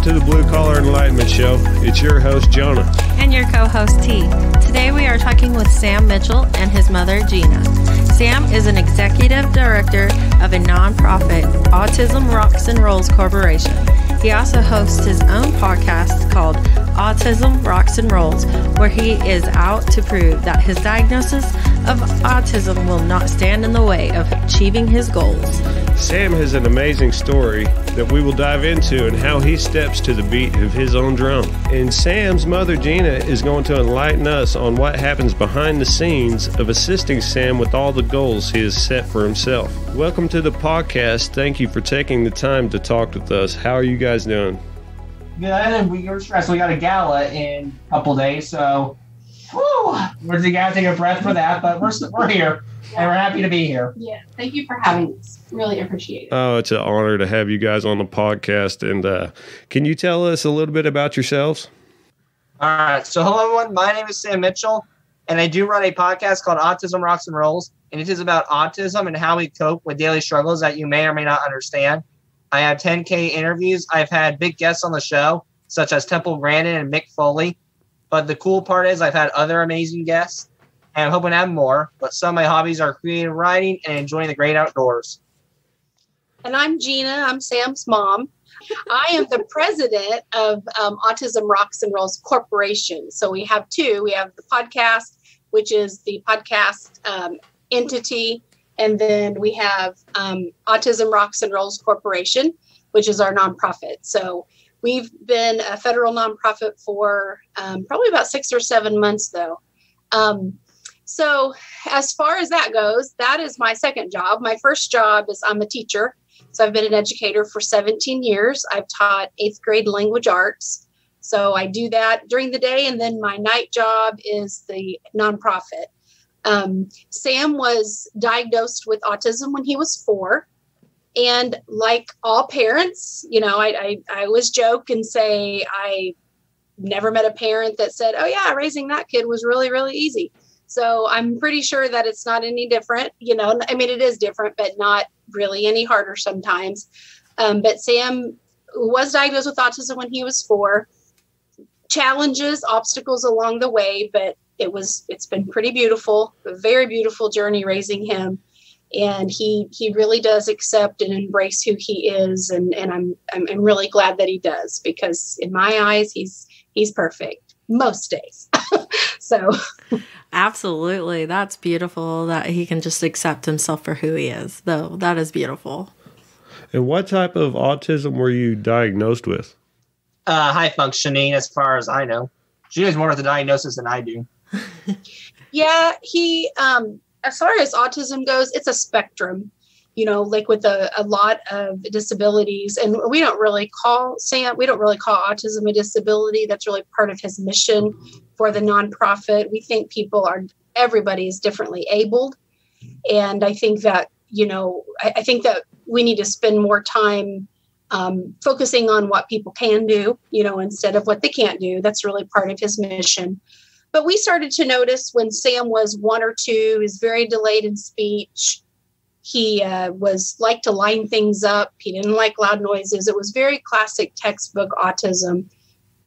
to the Blue Collar Enlightenment Show. It's your host, Jonah. And your co-host, T. Today we are talking with Sam Mitchell and his mother, Gina. Sam is an executive director of a nonprofit, Autism Rocks and Rolls Corporation. He also hosts his own podcast called Autism Rocks and Rolls, where he is out to prove that his diagnosis of autism will not stand in the way of achieving his goals. Sam has an amazing story that we will dive into and how he steps to the beat of his own drum. And Sam's mother, Gina, is going to enlighten us on what happens behind the scenes of assisting Sam with all the goals he has set for himself. Welcome to the podcast. Thank you for taking the time to talk with us. How are you guys doing? Good, and we're stressed. We got a gala in a couple days, so we're got to take a breath for that, but we're here, and we're happy to be here. Yeah, thank you for having us. Really appreciate it. Oh, it's an honor to have you guys on the podcast. And can you tell us a little bit about yourselves? All right, so hello, everyone. My name is Sam Mitchell, and I do run a podcast called Autism Rocks and Rolls, and it is about autism and how we cope with daily struggles that you may or may not understand. I have 10K interviews. I've had big guests on the show, such as Temple Grandin and Mick Foley. But the cool part is I've had other amazing guests, and I'm hoping to have more. But some of my hobbies are creative writing and enjoying the great outdoors. And I'm Gina. I'm Sam's mom. I am the president of Autism Rocks and Rolls Corporation. So we have two. We have the podcast, which is the podcast entity. And then we have Autism Rocks and Rolls Corporation, which is our nonprofit. So we've been a federal nonprofit for probably about 6 or 7 months, though. So as far as that goes, that is my second job. My first job is I'm a teacher. So I've been an educator for 17 years. I've taught 8th grade language arts. So I do that during the day. And then my night job is the nonprofit. Sam was diagnosed with autism when he was 4. And like all parents, you know, I always joke and say I never met a parent that said, oh, yeah, raising that kid was really, really easy. So I'm pretty sure that it's not any different. You know, I mean, it is different, but not really any harder sometimes. But Sam was diagnosed with autism when he was 4. Challenges, obstacles along the way, but it's been pretty beautiful, a very beautiful journey raising him. And he really does accept and embrace who he is. And I'm really glad that he does, because in my eyes, he's perfect most days. So absolutely. That's beautiful that he can just accept himself for who he is, though. That is beautiful. And what type of autism were you diagnosed with? High functioning, as far as I know. She knows more of the diagnosis than I do. Yeah, he, as far as autism goes, it's a spectrum, you know, like with a lot of disabilities. And we don't really call autism a disability. That's really part of his mission for the nonprofit. We think everybody is differently abled. And I think that, you know, I think that we need to spend more time focusing on what people can do, you know, instead of what they can't do. That's really part of his mission. But we started to notice when Sam was 1 or 2, is very delayed in speech. He was like to line things up. He didn't like loud noises. It was very classic textbook autism.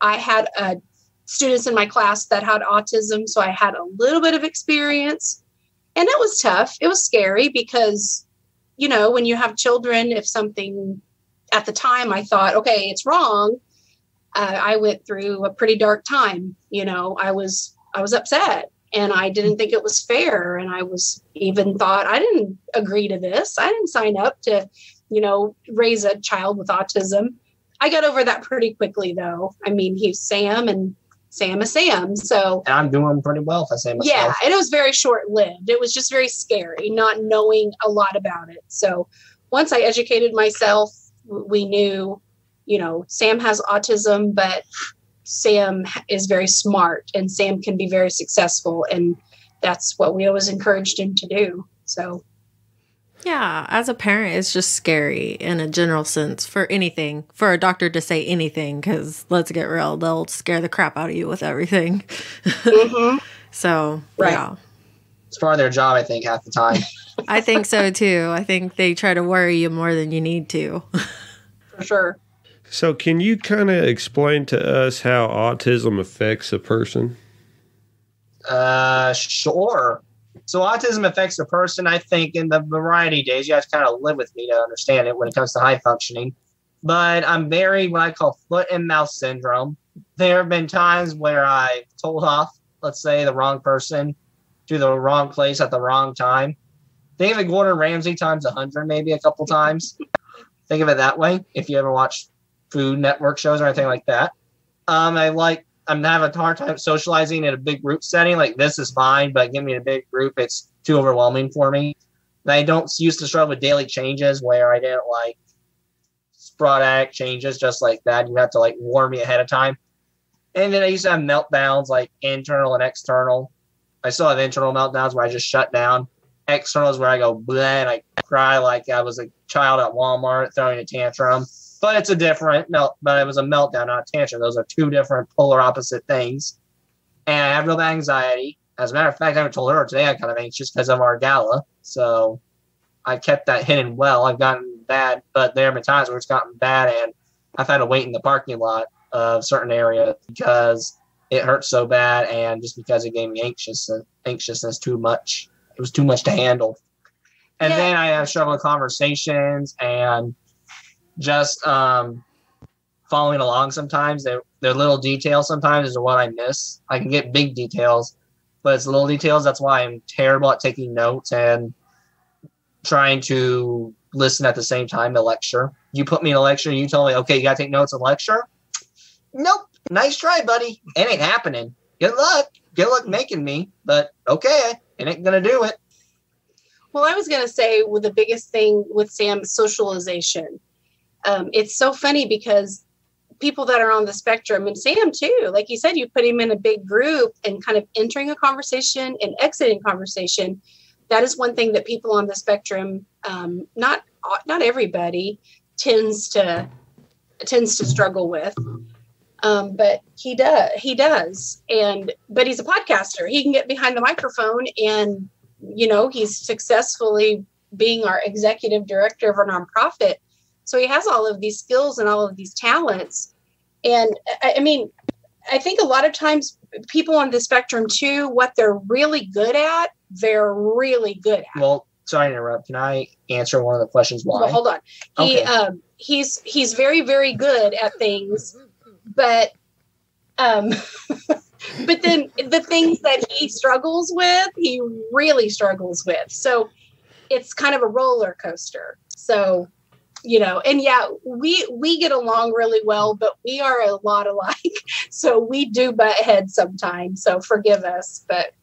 I had students in my class that had autism, so I had a little bit of experience. And it was tough. It was scary because, you know, when you have children, if something at the time I thought, okay, it's wrong. I went through a pretty dark time. You know, I was upset and I didn't think it was fair. And I was even thought I didn't agree to this. I didn't sign up to, you know, raise a child with autism. I got over that pretty quickly, though. I mean, he's Sam and Sam is Sam. So and I'm doing pretty well if I say myself. Yeah, and it was very short-lived. It was just very scary, not knowing a lot about it. So once I educated myself, we knew, you know, Sam has autism, but Sam is very smart and Sam can be very successful. And that's what we always encouraged him to do. So, yeah, as a parent, it's just scary in a general sense for anything, for a doctor to say anything, because let's get real, they'll scare the crap out of you with everything. Mm-hmm. So, right. Yeah. It's part of their job, I think, half the time. I think so, too. I think they try to worry you more than you need to. For sure. So can you kind of explain to us how autism affects a person? Sure. So autism affects a person, I think, in the variety of days. You have to kind of live with me to understand it when it comes to high functioning. But I'm very what I call foot and mouth syndrome. There have been times where I told off, let's say, the wrong person to the wrong place at the wrong time. Think of it Gordon Ramsay times 100, maybe a couple times. Think of it that way. If you ever watch Food Network shows or anything like that. I'm having a hard time socializing in a big group setting. Like this is fine, but give me a big group, it's too overwhelming for me. And I don't used to struggle with daily changes where I didn't like sporadic changes just like that. You have to like warn me ahead of time. And then I used to have meltdowns like internal and external. I still have internal meltdowns where I just shut down. External is where I go bleh and I cry like I was a child at Walmart throwing a tantrum. But it's a different but it was a meltdown, not a tantrum. Those are two different polar opposite things. And I have real anxiety. As a matter of fact, I haven't told her today I'm kind of anxious because of our gala. So I kept that hidden well. I've gotten bad, but there have been times where it's gotten bad and I've had to wait in the parking lot of certain areas because it hurts so bad and just because it gave me anxiousness too much. It was too much to handle. And then I have struggle with conversations and just following along sometimes. They're little details sometimes is what I miss. I can get big details, but it's little details. That's why I'm terrible at taking notes and trying to listen at the same time to lecture. You put me in a lecture and you tell me, okay, you got to take notes and lecture? Nope. Nice try, buddy. It ain't happening. Good luck. Good luck making me, but okay, it ain't going to do it. Well, I was going to say the biggest thing with Sam is socialization. It's so funny because people that are on the spectrum, and Sam too, like you said, you put him in a big group and kind of entering a conversation and exiting conversation. That is one thing that people on the spectrum, not everybody, tends to struggle with. But he does. But he's a podcaster. He can get behind the microphone and, he's successfully being our executive director of a nonprofit. So he has all of these skills and all of these talents. And I mean, I think a lot of times people on the spectrum too, what they're really good at, they're really good at. Well, sorry to interrupt. Can I answer one of the questions? Why? Well, hold on. Okay. He's very, very good at things, but but then the things that he struggles with, he really struggles with. So it's kind of a roller coaster. So, and we get along really well, but we are a lot alike. So we do butt heads sometimes. So forgive us, but.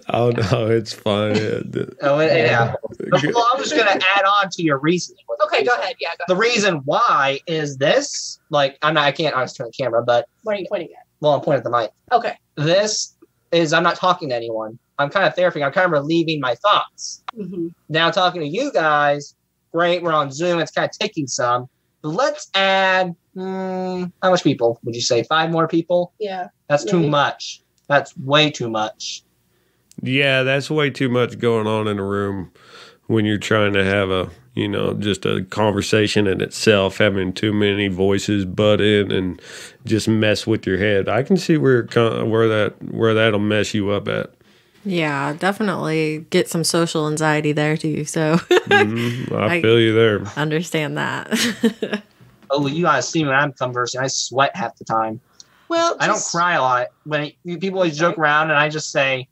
Oh no, it's fine. Yeah. Well, I'm just going to add on to your reasoning. Okay, go ahead. Yeah, go ahead. The reason why is this, I can't always turn the camera, but. What are you pointing at? Well, I'm pointing at the mic. Okay. This is, I'm not talking to anyone. I'm kind of therapy. I'm kind of relieving my thoughts. Mm-hmm. Now talking to you guys, great, we're on Zoom. It's kind of taking some. But let's add, how much people would you say? 5 more people? Yeah. That's too much. That's way too much. Yeah, that's way too much going on in a room when you're trying to have just a conversation in itself, having too many voices butt in and just mess with your head. I can see where that'll mess you up at. Yeah, definitely get some social anxiety there too. So I feel you there. Understand that. Oh, you guys see when I'm conversing, I sweat half the time. Well, I don't cry a lot. When people always joke around and I just say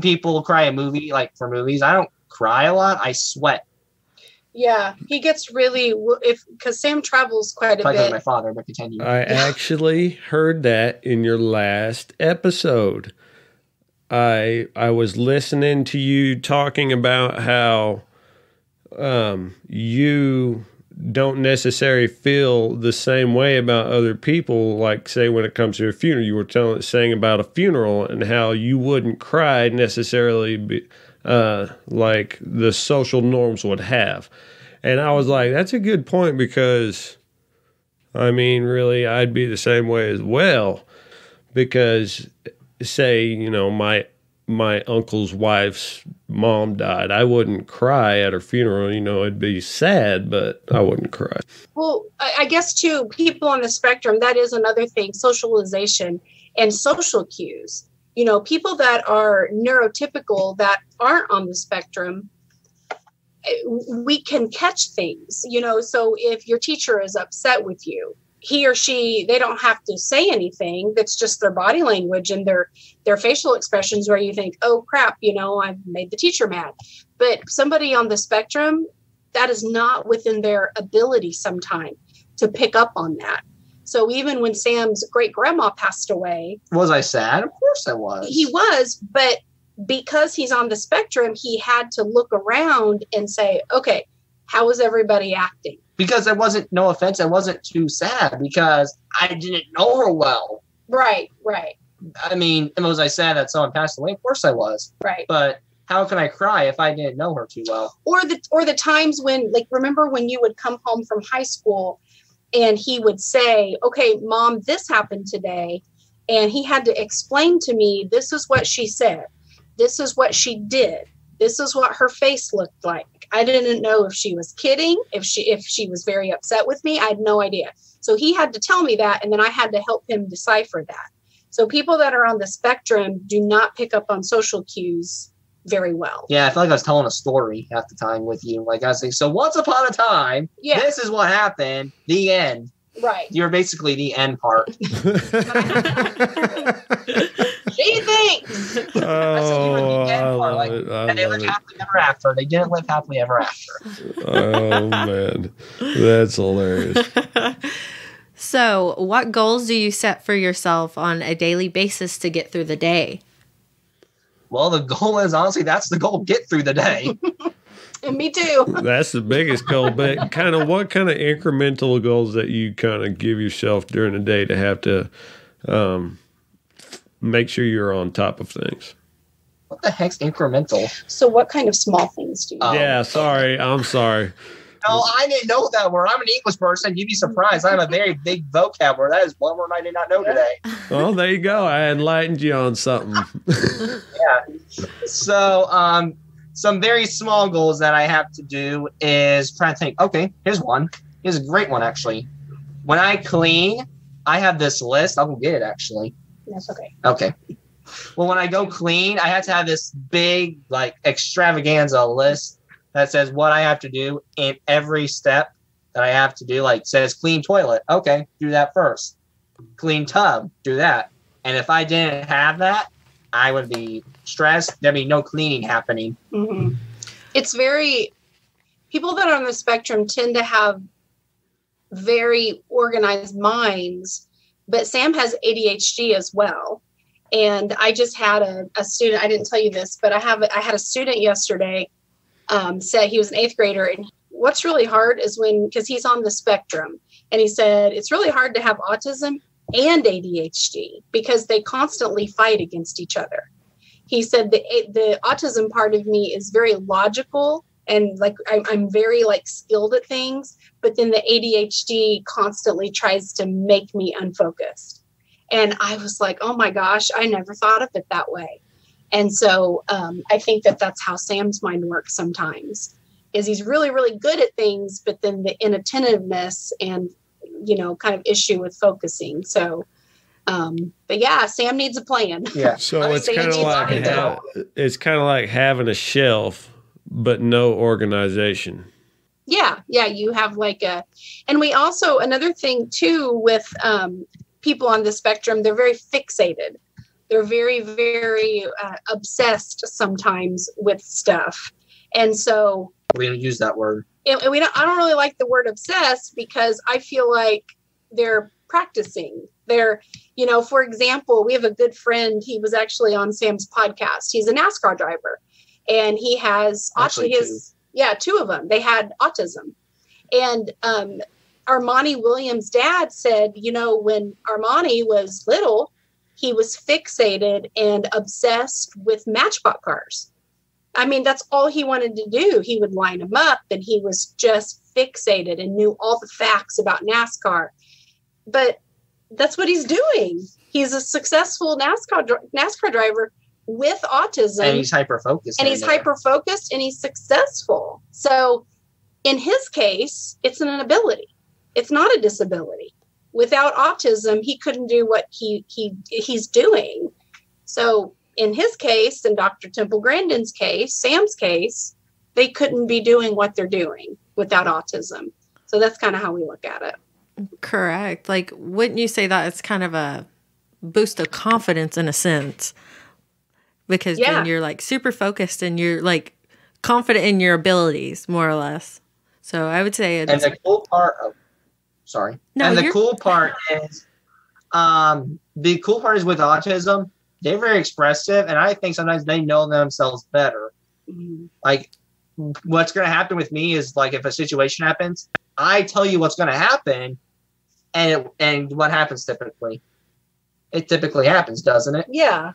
people cry a movie, like for movies. I don't cry a lot. I sweat. Yeah, he gets really because Sam travels quite a bit. My father, but continue. I actually heard that in your last episode. I was listening to you talking about how you don't necessarily feel the same way about other people. Like, say, when it comes to a funeral, you were saying about a funeral and how you wouldn't cry necessarily like the social norms would have. And I was like, that's a good point because, I mean, really, I'd be the same way as well. Because, say, my uncle's wife's mom died. I wouldn't cry at her funeral. You know, it'd be sad, but I wouldn't cry. Well, I guess, too, people on the spectrum, that is another thing, socialization and social cues. You know, people that are neurotypical that aren't on the spectrum, we can catch things, you know. So if your teacher is upset with you, he or she, they don't have to say anything. That's just their body language and their facial expressions where you think, oh, crap, you know, I've made the teacher mad. But somebody on the spectrum, that is not within their ability sometime to pick up on that. So even when Sam's great grandma passed away. Was I sad? Of course I was. He was, but because he's on the spectrum, he had to look around and say, okay, how is everybody acting? Because I wasn't, no offense, I wasn't too sad because I didn't know her well. Right. I mean, was I sad that someone passed away? Of course I was. Right. But how can I cry if I didn't know her too well? Or the times when, like, remember when you would come home from high school and he would say, okay, Mom, this happened today. And he had to explain to me, this is what she said. This is what she did. This is what her face looked like. I didn't know if she was kidding, if she was very upset with me. I had no idea. So he had to tell me that, and then I had to help him decipher that. So people that are on the spectrum do not pick up on social cues very well. Yeah, I feel like I was telling a story half the time with you. Like I was saying, so once upon a time, this is what happened. The end. Right. You're basically the end part. She thinks. And they lived happily ever after. They didn't live happily ever after. Oh, man. That's hilarious. So, what goals do you set for yourself on a daily basis to get through the day? Well, the goal is, honestly, that's the goal. Get through the day. And me too. That's the biggest goal. But what kind of incremental goals that you kind of give yourself during the day to have to make sure you're on top of things? What the heck's incremental? So what kind of small things do you do? Yeah, sorry. I'm sorry. No, I didn't know that word. I'm an English person. You'd be surprised. I have a very big vocab word. That is one word I did not know today. Well, there you go. I enlightened you on something. Yeah. So, some very small goals that I have to do is try to think, okay, here's one. Here's a great one, actually. When I clean, I have this list. I'll go get it, actually. That's okay. Okay. Well, when I go clean, I have to have this big, like, extravaganza list that says what I have to do in every step that I have to do. Like, says clean toilet. Okay, do that first. Clean tub. Do that. And if I didn't have that, I would be stressed. There'd be no cleaning happening. Mm-hmm. It's people that are on the spectrum tend to have very organized minds, but Sam has ADHD as well. And I just had a student, I didn't tell you this, but I had a student yesterday said he was an 8th grader. And what's really hard is because he's on the spectrum, and he said, it's really hard to have autism and ADHD because they constantly fight against each other. He said the autism part of me is very logical and like I'm very like skilled at things, but then the ADHD constantly tries to make me unfocused. And I was like, oh my gosh, I never thought of it that way. And so I think that's how Sam's mind works sometimes, is he's really, really good at things, but then the inattentiveness and, kind of issue with focusing. So, but yeah, Sam needs a plan. Yeah. So it's kind of like having a shelf, but no organization. Yeah. You have and we also, another thing too, with people on the spectrum, they're very fixated. They're very, very obsessed sometimes with stuff. And so we don't use that word. I don't really like the word obsessed because I feel like they're practicing. They're, for example, we have a good friend. He was actually on Sam's podcast. He's a NASCAR driver, and he has two of them. They had autism. And Armani Williams' dad said, when Armani was little, he was fixated and obsessed with Matchbox cars. I mean, that's all he wanted to do. He would line them up, and he was just fixated and knew all the facts about NASCAR. But that's what he's doing. He's a successful NASCAR driver, with autism. And he's hyper-focused. And he's hyper-focused and he's successful. So in his case, it's an ability. It's not a disability. Without autism, he couldn't do what he's doing. So in his case, in Dr. Temple Grandin's case, Sam's case, they couldn't be doing what they're doing without autism. So that's kind of how we look at it. Correct. Like, wouldn't you say that it's kind of a boost of confidence in a sense? Because then you're like super focused and you're like confident in your abilities, more or less. So I would say it's... And the cool part of... Sorry. No, and the cool part is... the cool part is with autism, they're very expressive, and I think sometimes they know themselves better. Mm-hmm. Like, what's going to happen with me is, like, if a situation happens, I tell you what's going to happen, and what happens typically? It typically happens, doesn't it? Yeah.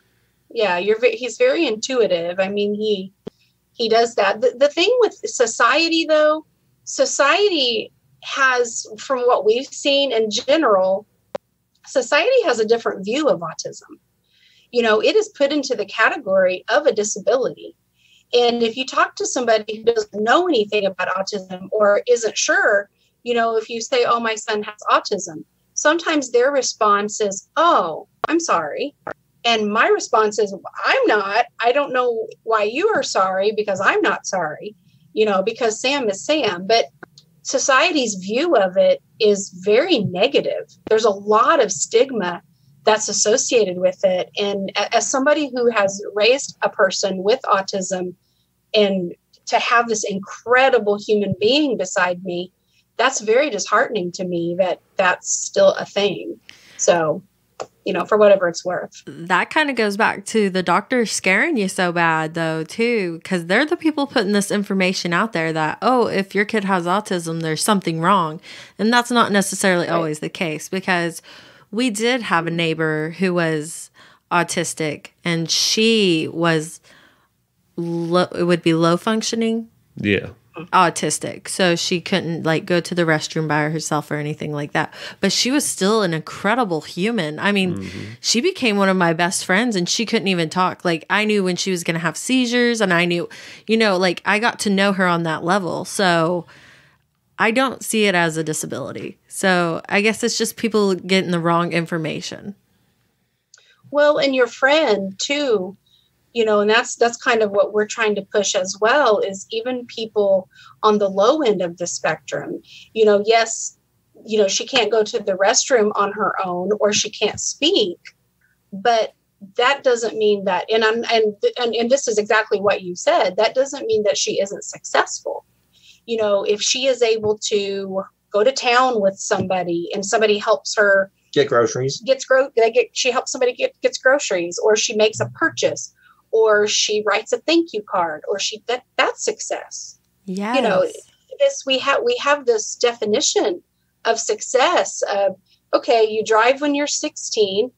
Yeah, he's very intuitive. I mean, he does that. The thing with society, though, society has, from what we've seen in general, society has a different view of autism. You know, it is put into the category of a disability. And if you talk to somebody who doesn't know anything about autism or isn't sure, you know, if you say, oh, my son has autism, sometimes their response is, oh, I'm sorry. And my response is, I'm not. I don't know why you are sorry, because I'm not sorry, you know, because Sam is Sam. But society's view of it is very negative. There's a lot of stigma that's associated with it. And as somebody who has raised a person with autism, and to have this incredible human being beside me, that's very disheartening to me that that's still a thing. So, you know, for whatever it's worth. That kind of goes back to the doctors scaring you so bad, though, too, because they're the people putting this information out there that, oh, if your kid has autism, there's something wrong. And that's not necessarily always the case, because we did have a neighbor who was autistic, and she was, it would be low functioning. Yeah. Autistic. So she couldn't like go to the restroom by herself or anything like that. But she was still an incredible human. I mean, she became one of my best friends, and she couldn't even talk. Like, I knew when she was going to have seizures, and I knew, you know, like I got to know her on that level. So I don't see it as a disability. So I guess it's just people getting the wrong information. Well, and your friend too, you know, and that's kind of what we're trying to push as well, is even people on the low end of the spectrum, you know, yes, you know, she can't go to the restroom on her own, or she can't speak, but that doesn't mean that, and this is exactly what you said, that doesn't mean that she isn't successful. You know, if she is able to go to town with somebody and somebody helps her get groceries, she helps somebody gets groceries, or she makes a purchase, or she writes a thank you card, or that's success. Yeah. You know, we have this definition of success of, okay, you drive when you're 16,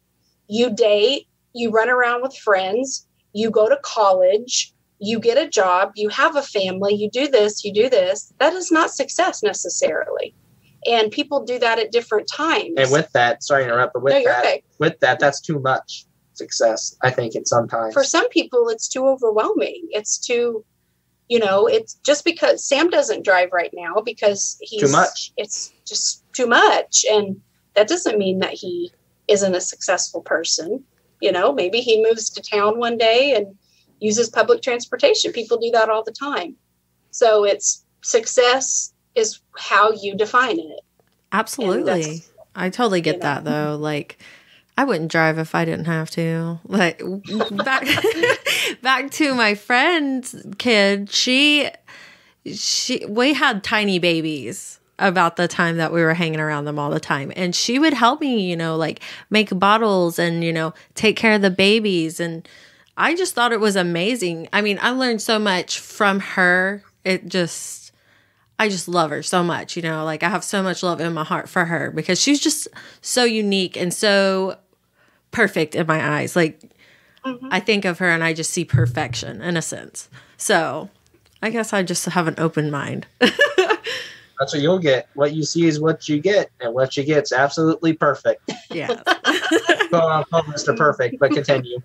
you date, you run around with friends, you go to college, you get a job, you have a family, you do this, you do this. That is not success necessarily. And people do that at different times. And with that, sorry to interrupt, but with that, that's too much success, I think, in sometimes. For some people, it's too overwhelming. It's too, you know, it's just because Sam doesn't drive right now because he's too much. It's just too much. And that doesn't mean that he isn't a successful person. You know, maybe he moves to town one day and uses public transportation. People do that all the time. So it's success is how you define it. Absolutely. I totally get that though. Like, I wouldn't drive if I didn't have to. Like, back to my friend's kid, we had tiny babies about the time that we were hanging around them all the time. And she would help me, you know, like make bottles and, you know, take care of the babies. And I just thought it was amazing. I mean, I learned so much from her. I just love her so much, you know, like I have so much love in my heart for her because she's just so unique and so perfect in my eyes. Like I think of her and I just see perfection in a sense. So I guess I just have an open mind. That's what you'll get. What you see is what you get, and what you get's absolutely perfect. Yeah. Mr. Perfect, but continue.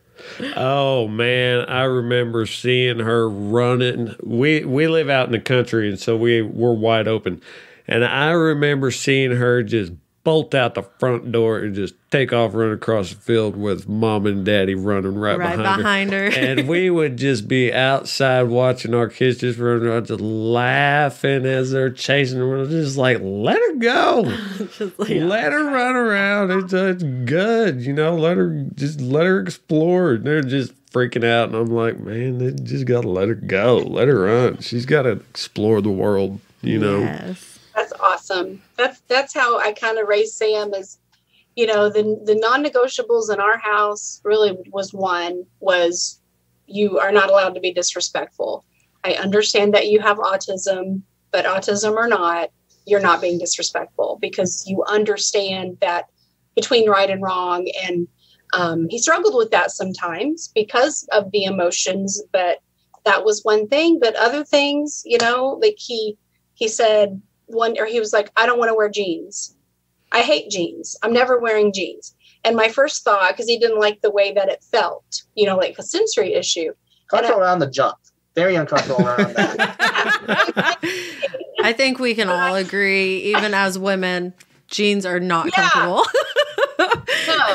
Oh man, I remember seeing her running. We live out in the country, and so we're wide open. And I remember seeing her just bolt out the front door and just take off running across the field with mom and daddy running right behind her. And we would just be outside watching our kids just running around, just laughing as they're chasing them. Just like, let her go. Let her run around. It's good. You know, let her explore. And they're just freaking out. And I'm like, man, they just got to let her go. Let her run. She's got to explore the world, you know. Yes. That's awesome. That's how I kind of raised Sam. Is, you know, the non-negotiables in our house really was you are not allowed to be disrespectful. I understand that you have autism, but autism or not, you're not being disrespectful, because you understand that between right and wrong. And he struggled with that sometimes because of the emotions, but that was one thing. But other things, you know, like he said, he was like, I don't want to wear jeans. I hate jeans. I'm never wearing jeans. And my first thought, because he didn't like the way that it felt, you know, like a sensory issue. Comfortable around the jump. Very uncomfortable around that. I think we can all agree, even as women, jeans are not comfortable. No.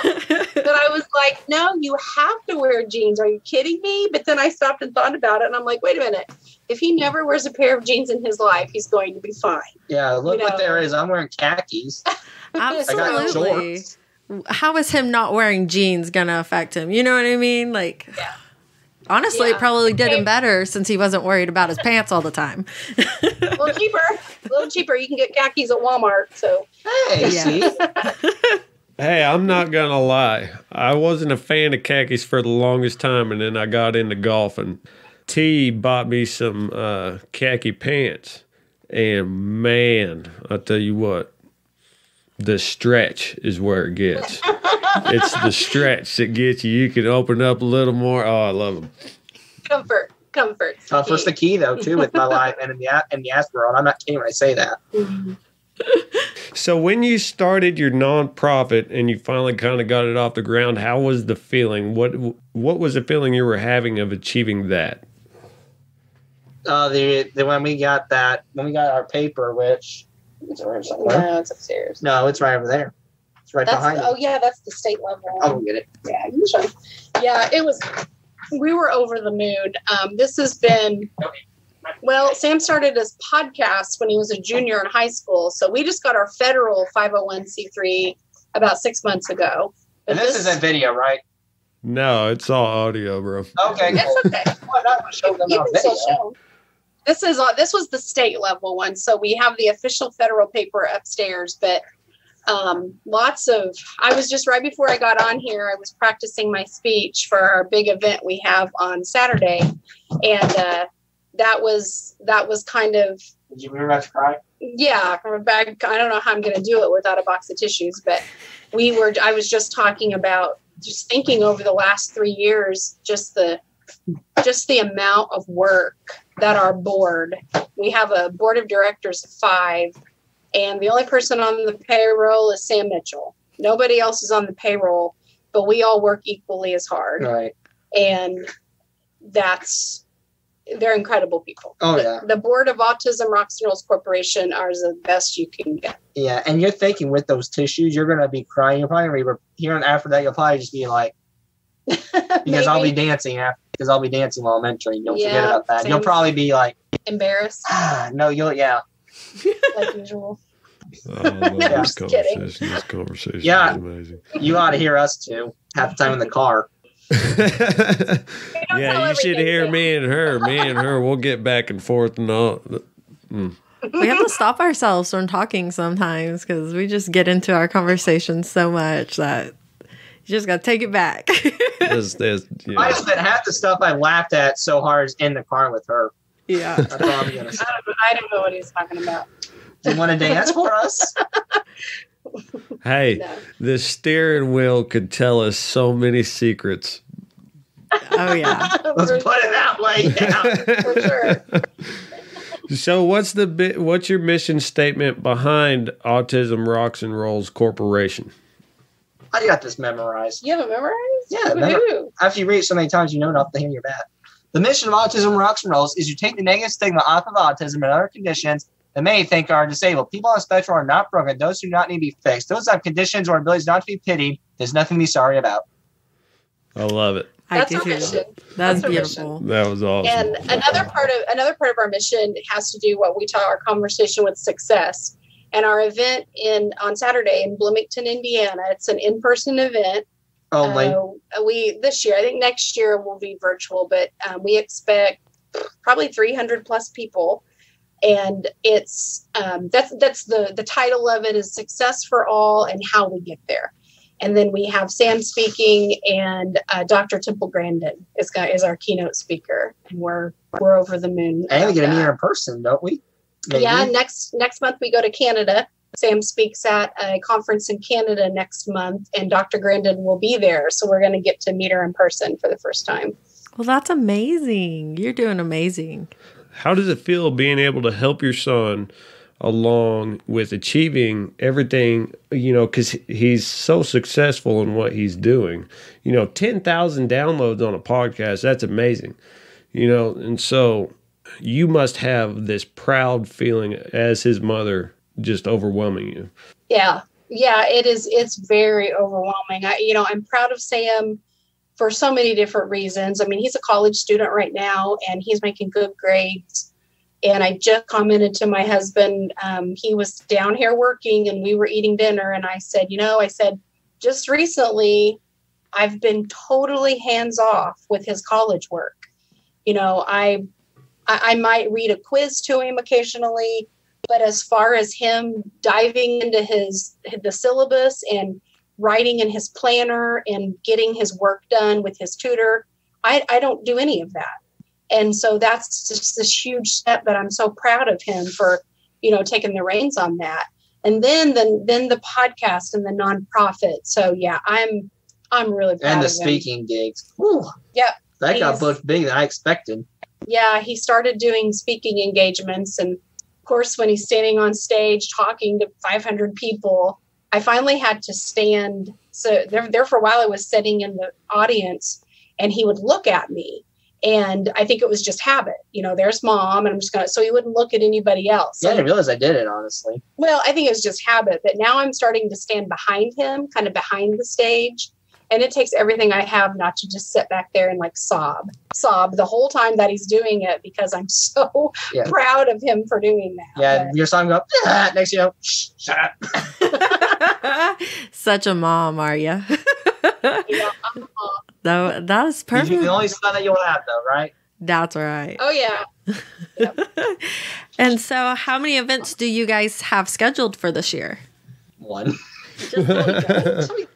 But I was like, no, you have to wear jeans. Are you kidding me? But then I stopped and thought about it, and I'm like, wait a minute. If he never wears a pair of jeans in his life, he's going to be fine. Yeah, look what there is. I'm wearing khakis. Absolutely. How is him not wearing jeans going to affect him? You know what I mean? Like, honestly, it probably did him better since he wasn't worried about his pants all the time. A little cheaper. You can get khakis at Walmart. So, hey, see? Hey, I'm not going to lie. I wasn't a fan of khakis for the longest time, and then I got into golf, and T bought me some khaki pants. And man, I'll tell you what, the stretch is where it gets. It's the stretch that gets you. You can open up a little more. Oh, I love them. Comfort. Comfort's the key, though, too, with my life and in the Aspen world. I'm not kidding when I say that. Mm-hmm. So when you started your nonprofit and you finally kind of got it off the ground, how was the feeling? What was the feeling you were having of achieving that? When we got our paper, which is around somewhere. No, it's upstairs. No, it's right over there. It's right behind it. Oh yeah, that's the state level. I'll go get it. Yeah, you show. Yeah, it was. We were over the moon. This has been. Well, Sam started his podcast when he was a junior in high school, so we just got our federal 501c3 about 6 months ago. And this isn't video, right? No, it's all audio, bro. Okay, it's okay. Well, not gonna show them You on can still video. show. This was the state level one, so we have the official federal paper upstairs. But I was just right before I got on here, I was practicing my speech for our big event we have on Saturday, and that was kind of. Did you remember to cry? Yeah, from a bag. I don't know how I'm going to do it without a box of tissues, but I was just talking about just thinking over the last 3 years, just the amount of work that our board. We have a board of directors of 5, and the only person on the payroll is Sam Mitchell. Nobody else is on the payroll, but we all work equally as hard. Right. And they're incredible people. Oh, yeah. The board of Autism Rocks and Rolls Corporation are the best you can get. Yeah, and you're thinking with those tissues, you're going to be crying. You're probably hearing after that, you'll probably just be like, because I'll be dancing while I'm entering. Don't forget about that. You'll probably be like embarrassed. No, like usual. Oh, I love this just kidding. This conversation Yeah. is amazing. You ought to hear us too. Half the time in the car. Yeah, you should hear me and her. We'll get back and forth and all. We have to stop ourselves from talking sometimes because we just get into our conversations so much that you just got to take it back. I just said half the stuff I laughed at so hard is in the car with her. Yeah. That's all I'm gonna say. I don't know what he's talking about. Do you want to dance for us? Hey, No. the steering wheel could tell us so many secrets. Oh, yeah. Let's put it that way. Yeah. For sure. So what's your mission statement behind Autism Rocks and Rolls Corporation? I got this memorized. You have it memorized? Yeah. After you read it so many times, you know it off the hand of your bat. The mission of Autism Rocks and Rolls is to take the negative stigma off of autism and other conditions that many think are disabled. People on the spectrum are not broken. Those who do not need to be fixed. Those that have conditions or abilities not to be pitied. There's nothing to be sorry about. I love it. That's our mission. That's beautiful. That was awesome. And another part of our mission has to do what we call our conversation with success. And our event on Saturday in Bloomington, Indiana, it's an in-person event. We this year, I think next year will be virtual, but we expect probably 300 plus people. And it's that's the title of it is Success for All and How We Get There. And then we have Sam speaking, and Dr. Temple Grandin is our keynote speaker, and we're over the moon. And we get to meet her in person, don't we? Maybe. Yeah, next month we go to Canada. Sam speaks at a conference in Canada next month, and Dr. Grandin will be there. So we're going to get to meet her in person for the first time. Well, that's amazing. You're doing amazing. How does it feel being able to help your son along with achieving everything, because he's so successful in what he's doing? 10,000 downloads on a podcast, that's amazing. And so you must have this proud feeling as his mother just overwhelming you. Yeah, it is. It's very overwhelming. I'm proud of Sam for so many different reasons. I mean, he's a college student right now, and he's making good grades. And I just commented to my husband, he was down here working and we were eating dinner. And I said, just recently, I've been totally hands off with his college work. I might read a quiz to him occasionally, but as far as him diving into the syllabus and writing in his planner and getting his work done with his tutor, I don't do any of that. And so that's just this huge step that I'm so proud of him for, taking the reins on that. And then the podcast and the nonprofit. So yeah, I'm really proud of him. And the speaking gigs. Whew. Yep. That got booked bigger than I expected. Yeah, he started doing speaking engagements. And of course, when he's standing on stage talking to 500 people, I finally had to stand. So there for a while, I was sitting in the audience and he would look at me. And I think it was just habit. There's mom, and I'm just so he wouldn't look at anybody else. Yeah, I didn't realize I did it, honestly. Well, I think it was just habit. But now I'm starting to stand behind him, kind of behind the stage. And it takes everything I have not to just sit back there and sob the whole time that he's doing it, because I'm so proud of him for doing that. Yeah, your son go, next shut up. Such a mom, are you? Yeah, I'm a mom. That was perfect. You're the only son that you'll have, though, right? That's right. Oh, yeah. Yep. And so how many events do you guys have scheduled for this year? One. Just one.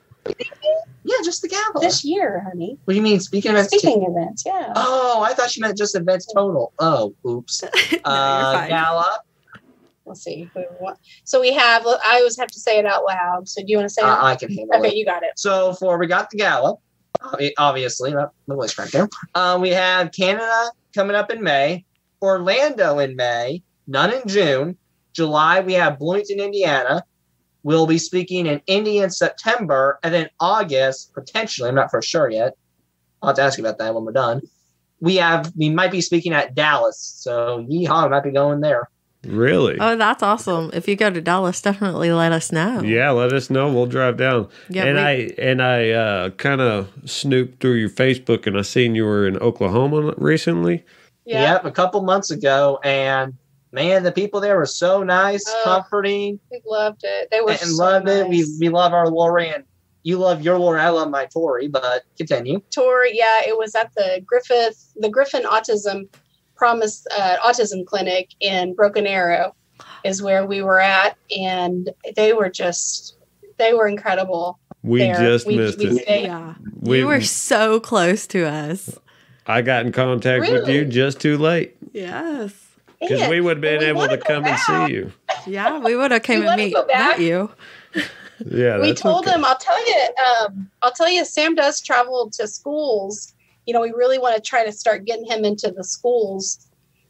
Yeah, just the gala. This year, honey. What do you mean, speaking events? Speaking events, yeah. Oh, I thought you meant just events total. Oh, oops. No, you're fine. Gala. Let's see. So we have, I always have to say it out loud. So do you want to say it? I can handle it. Okay, you got it. So we got the gala, obviously. No voice crack there. We have Canada coming up in May, Orlando in May, none in June. July, we have Bloomington, Indiana. We'll be speaking in Indy in September, and then August, potentially, I'm not for sure yet. I'll have to ask you about that when we're done. We might be speaking at Dallas, so yeehaw, we might be going there. Really? Oh, that's awesome. If you go to Dallas, definitely let us know. Yeah, let us know. We'll drive down. Yeah, and I kind of snooped through your Facebook, and I seen you were in Oklahoma recently. Yeah. Yep, a couple months ago, and man, the people there were so nice, comforting. We loved it. They were and so loved nice. it. We love our Lori, and you love your Lori. I love my Tori, but continue. Tori, yeah, it was at the Griffin Autism Promise Autism Clinic in Broken Arrow is where we were at, and they were incredible. We missed it. Yeah. You were so close to us. I got in contact with you just too late. Yes. Because we would have been able to come and see you. Yeah, we would have came and met you. Yeah, we told him. I'll tell you. Sam does travel to schools. We really want to try to start getting him into the schools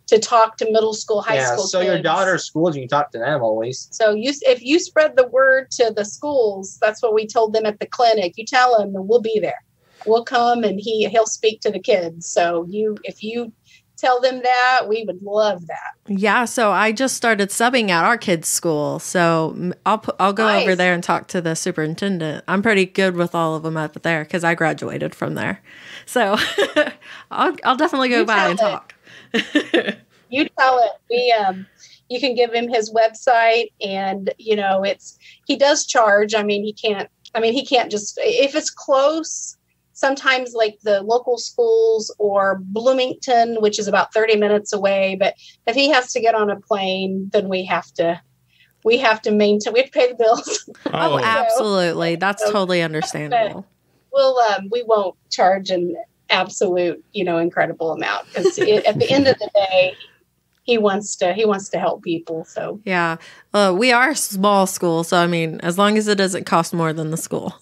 to talk to middle school, high school so kids. your daughter's schools, you can talk to them always. So if you spread the word to the schools, that's what we told them at the clinic. You tell them, and we'll be there. We'll come, and he'll speak to the kids. So if you tell them that, we would love that. Yeah, so I just started subbing at our kids' school. So I'll go over there and talk to the superintendent. I'm pretty good with all of them up there because I graduated from there. So I'll definitely go by and talk. You tell it. You can give him his website, and he does charge. He can't just, if it's close. Sometimes like the local schools or Bloomington, which is about 30 minutes away. But if he has to get on a plane, then we have to pay the bills. Oh, absolutely. That's totally understandable. We won't charge an absolute, incredible amount because at the end of the day, he wants to help people. So yeah, we are a small school, so as long as it doesn't cost more than the school.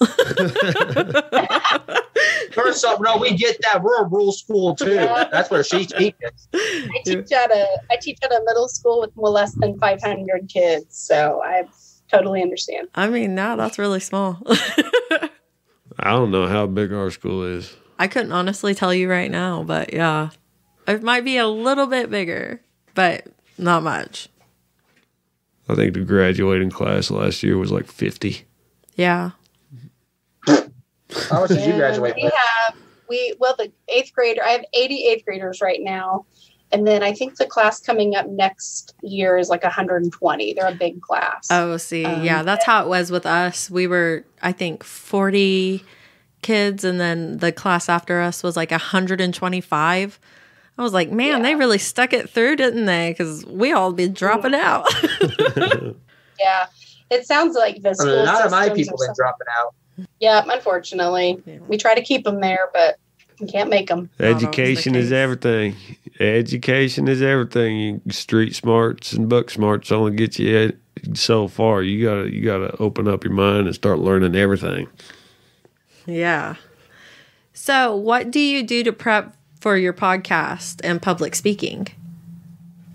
First up, no, we get that. We're a rural school too. That's where she teaches. I teach at a middle school with less than 500 kids, so I totally understand. No, that's really small. I don't know how big our school is. I couldn't honestly tell you right now, but yeah, it might be a little bit bigger, but not much. I think the graduating class last year was like 50. Yeah. How much did you graduate with? The 8th grader, I have 80 8th graders right now. And then I think the class coming up next year is like 120. They're a big class. Oh, see. Yeah, that's how it was with us. We were, I think, 40 kids, and then the class after us was like 125. I was like, man, They really stuck it through, didn't they? Because we all be dropping out. Yeah. It sounds like the school none of my people been dropping out. Yeah, unfortunately. Yeah. We try to keep them there, but we can't make them. Education is everything. Education is everything. Street smarts and book smarts only get you so far. You gotta open up your mind and start learning everything. Yeah. So what do you do to prep for your podcast and public speaking?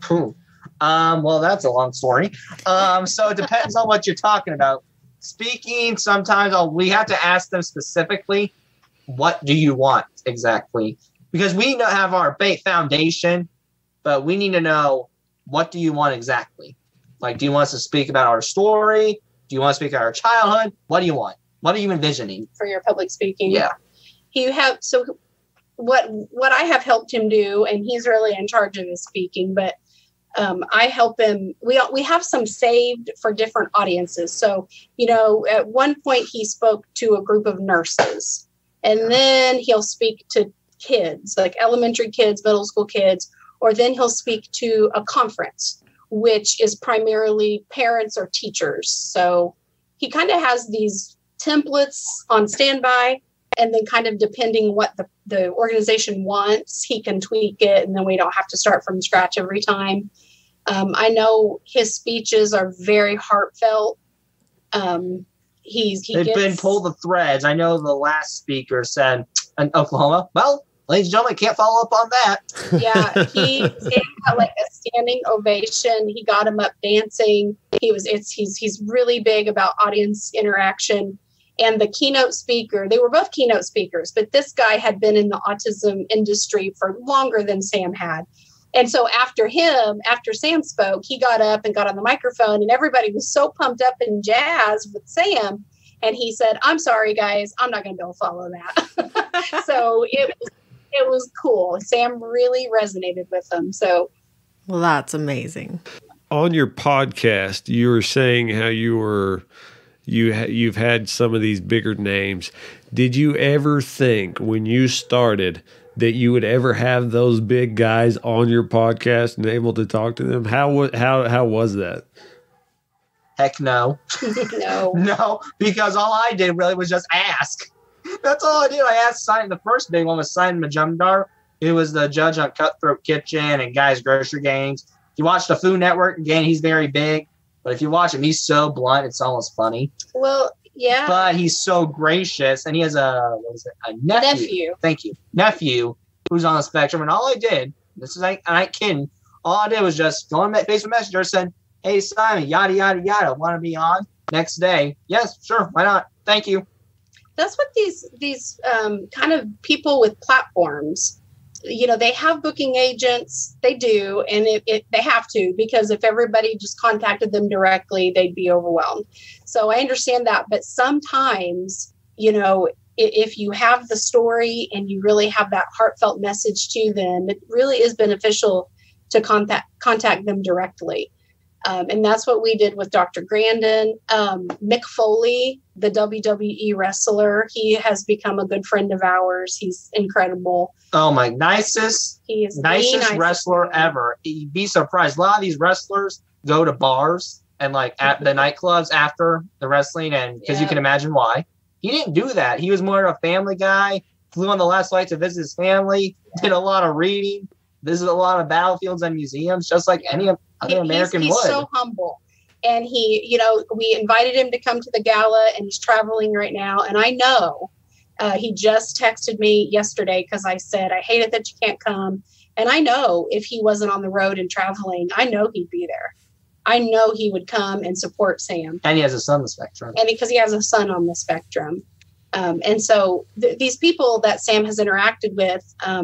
Well, that's a long story. So it depends on what you're talking about. Speaking, sometimes we have to ask them specifically, what do you want exactly? Because we have our foundation, but we need to know, what do you want exactly? Like, do you want us to speak about our story? Do you want to speak about our childhood? What do you want? What are you envisioning? For your public speaking? Yeah. What I have helped him do, and he's really in charge of the speaking, but I help him. We have some saved for different audiences. So, at one point he spoke to a group of nurses, and then he'll speak to kids, like elementary kids, middle school kids, or then he'll speak to a conference, which is primarily parents or teachers. So he kind of has these templates on standby, and then kind of depending what the organization wants, he can tweak it, and then we don't have to start from scratch every time. I know his speeches are very heartfelt. They've been pulled the threads. I know the last speaker said in Oklahoma, well, ladies and gentlemen, can't follow up on that. Yeah, he got like a standing ovation. He got him up dancing. He's really big about audience interaction. And the keynote speaker, they were both keynote speakers, but this guy had been in the autism industry for longer than Sam had. And so after Sam spoke, he got up and got on the microphone, and everybody was so pumped up and jazzed with Sam. And he said, I'm sorry, guys, I'm not going to be able to follow that. So it was cool. Sam really resonated with them. So, well, that's amazing. On your podcast, you were saying how you've had some of these bigger names. Did you ever think when you started that you would ever have those big guys on your podcast and able to talk to them? How was that? Heck no. No, because all I did really was just ask. That's all I did. I asked Simon. The first big one was Simon Majumdar, who was the judge on Cutthroat Kitchen and Guys Grocery Games. If you watch the Food Network, again, he's very big. But if you watch him, he's so blunt, it's almost funny. Well, yeah. But he's so gracious, and he has a nephew. Thank you. Nephew who's on the spectrum. And all I did, I ain't kidding, All I did was just go on Facebook Messenger, said, "Hey Simon, yada yada yada, want to be on?" Next day, yes, sure, why not? Thank you. That's what these kind of people with platforms, they have booking agents. They do, and they have to, because if everybody just contacted them directly, they'd be overwhelmed. So I understand that, but sometimes, if you have the story and you really have that heartfelt message to them, it really is beneficial to contact them directly. And that's what we did with Dr. Grandin. Mick Foley, the WWE wrestler, he has become a good friend of ours. He's incredible. Oh, my nicest wrestler ever. You'd be surprised. A lot of these wrestlers go to bars and at the nightclubs after the wrestling, and because you can imagine why. He didn't do that. He was more of a family guy, flew on the last flight to visit his family, did a lot of reading, visited a lot of battlefields and museums, just like any other American would. He's so humble. And we invited him to come to the gala, and he's traveling right now. And I know he just texted me yesterday because I said, I hate it that you can't come. And I know if he wasn't on the road and traveling, I know he'd be there. I know he would come and support Sam. And he has a son on the spectrum. And because he has a son on the spectrum. And so these people that Sam has interacted with,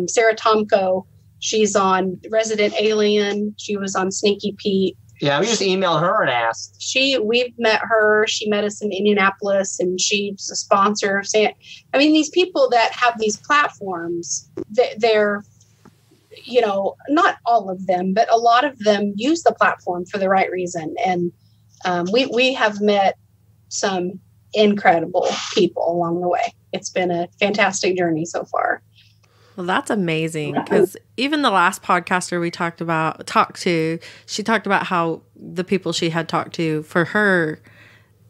Sarah Tomko, she's on Resident Alien. She was on Sneaky Pete. Yeah, we just emailed her and asked. We've met her. She met us in Indianapolis, and she's a sponsor of Sam. I mean, these people that have these platforms, they're, not all of them, but a lot of them use the platform for the right reason. And we have met some incredible people along the way. It's been a fantastic journey so far. Well, that's amazing, because even the last podcaster we talked to, she talked about how the people she had talked to for her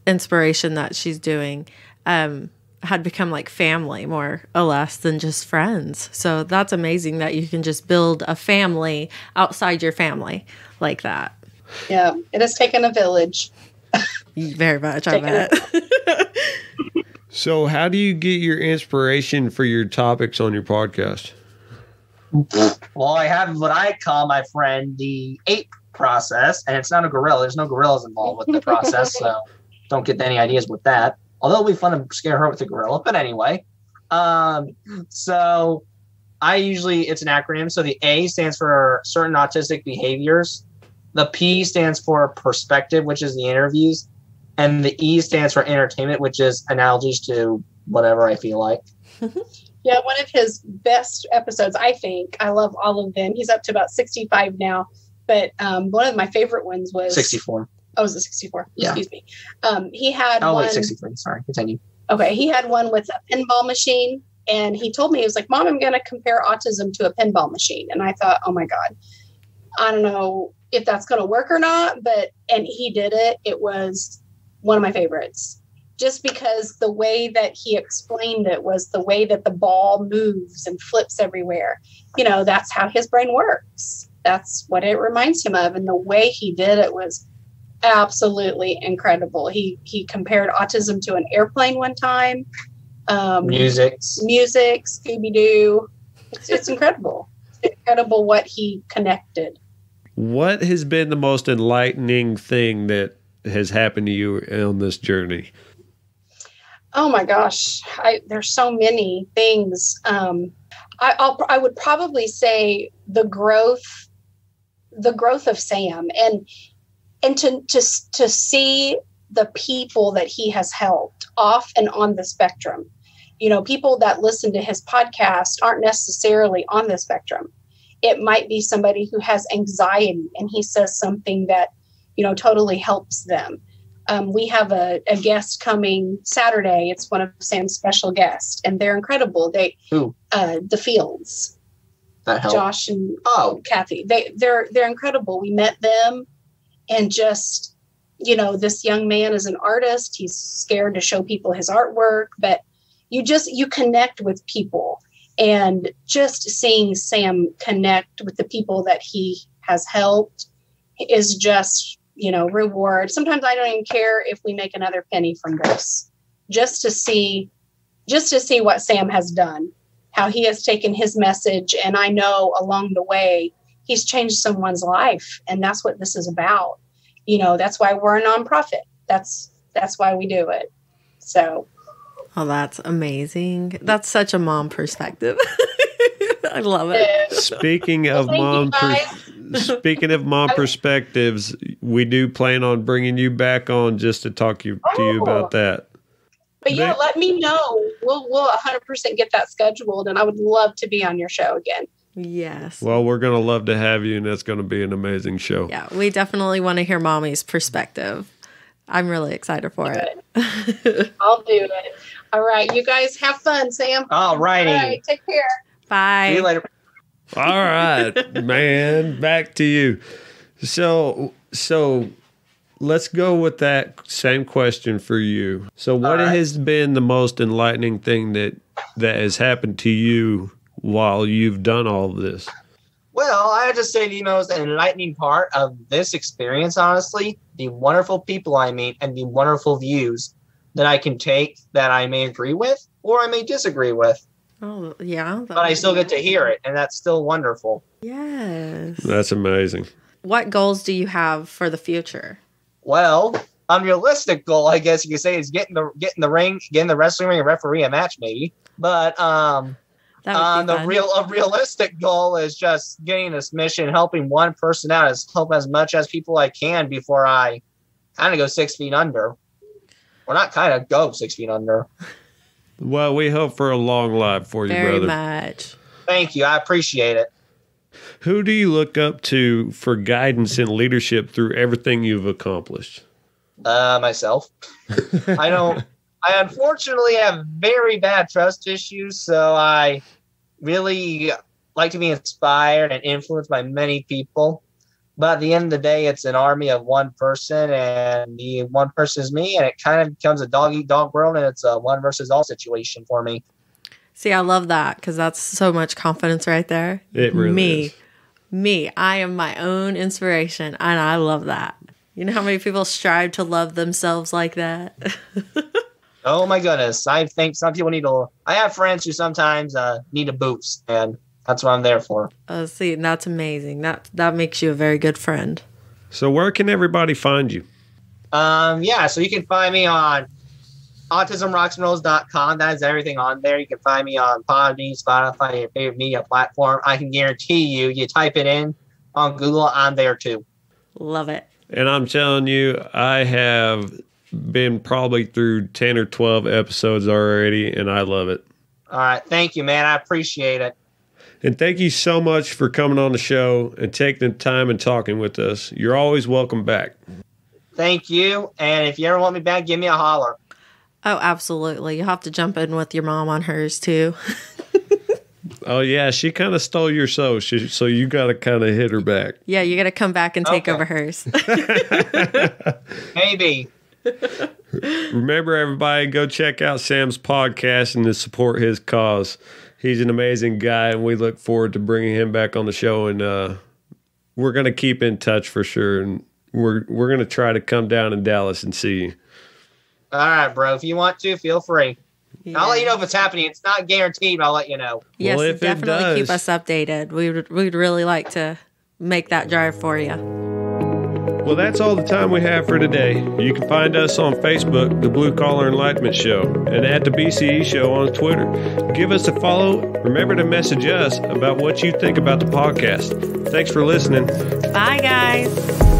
inspiration that she's doing had become like family, more or less, than just friends. So that's amazing that you can just build a family outside your family like that. Yeah, it has taken a village. Very much, I bet. So how do you get your inspiration for your topics on your podcast? Well, I have what I call, my friend, the ape process, and it's not a gorilla. There's no gorillas involved with the process, so don't get any ideas with that. Although it'll be fun to scare her with a gorilla. But anyway, so it's an acronym. So the A stands for certain autistic behaviors. The P stands for perspective, which is the interviews. And the E stands for entertainment, which is analogies to whatever I feel like. Yeah, one of his best episodes, I think. I love all of them. He's up to about 65 now. But one of my favorite ones was 64. Oh, was it 64? Yeah. Excuse me. He had wait, 63. Sorry, continue. Okay, he had one with a pinball machine. And he told me, he was like, Mom, I'm going to compare autism to a pinball machine. And I thought, oh, my God. I don't know if that's going to work or not. And he did it. It was one of my favorites, just because the way that he explained it was the way that the ball moves and flips everywhere. That's how his brain works. That's what it reminds him of. And the way he did it was absolutely incredible. He compared autism to an airplane one time. Music, Scooby-Doo. It's incredible. It's incredible what he connected. What has been the most enlightening thing that has happened to you on this journey? Oh my gosh, there's so many things. I would probably say the growth of Sam, and to see the people that he has helped off and on the spectrum. People that listen to his podcast aren't necessarily on the spectrum. It might be somebody who has anxiety, and he says something that totally helps them. We have a guest coming Saturday. It's one of Sam's special guests, and they're incredible. The Fields, that helped. Josh and Kathy. They're incredible. We met them, and just this young man is an artist. He's scared to show people his artwork, but you connect with people, and just seeing Sam connect with the people that he has helped is just reward. Sometimes I don't even care if we make another penny from this, just to see what Sam has done, how he has taken his message. And I know along the way, he's changed someone's life. And that's what this is about. That's why we're a nonprofit. That's why we do it. So. Oh, that's amazing. That's such a mom perspective. I love it. Speaking of mom perspectives, we do plan on bringing you back on just to talk to you about that. But yeah, let me know. We'll 100% get that scheduled, and I would love to be on your show again. Yes. Well, we're going to love to have you, and that's going to be an amazing show. Yeah, we definitely want to hear Mommy's perspective. I'm really excited for it. I'll do it. All right, you guys have fun, Sam. All righty. All right, take care. Bye. See you later. All right, man. Back to you. So let's go with that same question for you. So what has been the most enlightening thing that has happened to you while you've done all of this? Well, I have to say the most enlightening part of this experience, honestly, the wonderful people I meet and the wonderful views that I can take that I may agree with or I may disagree with. Oh, yeah. But I still get to hear it, and that's still wonderful. Yes. That's amazing. What goals do you have for the future? Well, unrealistic goal, I guess you could say, is get in the ring, get in the wrestling ring and referee a match, maybe. But a realistic goal is just getting this mission, helping one person out, help as much as people I can before I kind of go 6 feet under. Or not kind of go 6 feet under. Well, we hope for a long life for you, brother. Very much. Thank you. I appreciate it. Who do you look up to for guidance and leadership through everything you've accomplished? Myself. I unfortunately have very bad trust issues, so I really like to be inspired and influenced by many people. But at the end of the day, it's an army of one person, and the one person is me, and it kind of becomes a dog-eat-dog world, and it's a one versus all situation for me. See, I love that because that's so much confidence right there. It really is. Me, I am my own inspiration, and I love that. You know how many people strive to love themselves like that? Oh my goodness. I think some people I have friends who sometimes need a boost, and that's what I'm there for. See, that's amazing. That makes you a very good friend. So where can everybody find you? So you can find me on autismrocksandrolls.com. That is everything on there. You can find me on Podbean, Spotify, your favorite media platform. I can guarantee you type it in on Google, I'm there too. Love it. And I'm telling you, I have been probably through 10 or 12 episodes already, and I love it. All right. Thank you, man. I appreciate it. And thank you so much for coming on the show and taking the time and talking with us. You're always welcome back. Thank you. And if you ever want me back, give me a holler. Oh, absolutely. You'll have to jump in with your mom on hers, too. Oh, yeah. She kind of stole your show, so you got to kind of hit her back. Yeah, you got to come back and take over hers. Maybe. Remember, everybody, go check out Sam's podcast and to support his cause. He's an amazing guy, and we look forward to bringing him back on the show. And we're going to keep in touch for sure. And we're going to try to come down in Dallas and see you. All right, bro. If you want to, feel free. Yeah. I'll let you know if it's happening. It's not guaranteed, but I'll let you know. Yes, well, definitely keep us updated. We'd really like to make that drive for you. Well, that's all the time we have for today. You can find us on Facebook, The Blue Collar Enlightenment Show, and at the BCE Show on Twitter. Give us a follow. Remember to message us about what you think about the podcast. Thanks for listening. Bye, guys.